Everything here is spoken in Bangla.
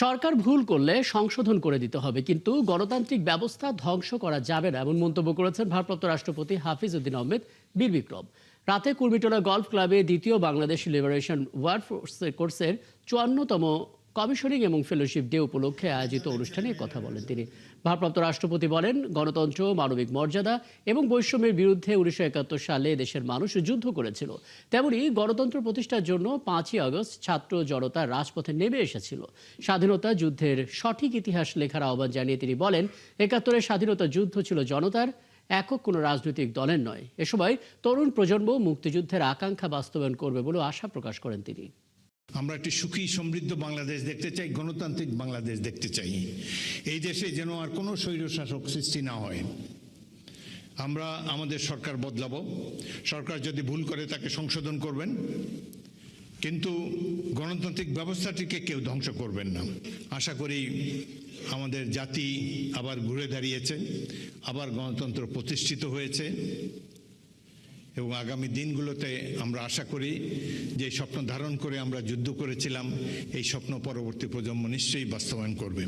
সরকার ভুল করলে সংশোধন করে দিতে হবে, কিন্তু গণতান্ত্রিক ব্যবস্থা ধ্বংস করা যাবে না, এমন মন্তব্য করেছেন ভারপ্রাপ্ত রাষ্ট্রপতি হাফিজ উদ্দিন আহমেদ বীর বিক্রম। রাতে কুর্মিটোলা গলফ ক্লাবে দ্বিতীয় বাংলাদেশ লিবারেশন ওয়ার কোর্সের 54তম কমিশনিং এবং ফেলোশিপ ডে উপলক্ষে আয়োজিত অনুষ্ঠানে কথা বলেন তিনি। ভারপ্রাপ্ত রাষ্ট্রপতি বলেন, গণতন্ত্র, মানবিক মর্যাদা এবং বৈষম্যের বিরুদ্ধে 1971 সালে দেশের মানুষ যুদ্ধ করেছিল। তেমনি গণতন্ত্র প্রতিষ্ঠার জন্য 5ই আগস্ট ছাত্র জনতা রাজপথে নেমে এসেছিল। স্বাধীনতা যুদ্ধের সঠিক ইতিহাস লেখার আহ্বান জানিয়ে তিনি বলেন, 71-এর স্বাধীনতা যুদ্ধ ছিল জনতার, একক কোনো রাজনৈতিক দলের নয়। এ সময় তরুণ প্রজন্ম মুক্তিযুদ্ধের আকাঙ্ক্ষা বাস্তবায়ন করবে বলে আশা প্রকাশ করেন তিনি। আমরা একটি সুখী সমৃদ্ধ বাংলাদেশ দেখতে চাই, গণতান্ত্রিক বাংলাদেশ দেখতে চাই। এই দেশে যেন আর কোনো স্বৈরশাসক সৃষ্টি না হয়। আমরা আমাদের সরকার বদলাবো, সরকার যদি ভুল করে তাকে সংশোধন করবেন, কিন্তু গণতান্ত্রিক ব্যবস্থাটিকে কেউ ধ্বংস করবেন না। আশা করি আমাদের জাতি আবার ঘুরে দাঁড়িয়েছে, আবার গণতন্ত্র প্রতিষ্ঠিত হয়েছে এবং আগামী দিনগুলোতে আমরা আশা করি যে স্বপ্ন ধারণ করে আমরা যুদ্ধ করেছিলাম, এই স্বপ্ন পরবর্তী প্রজন্ম নিশ্চয়ই বাস্তবায়ন করবে।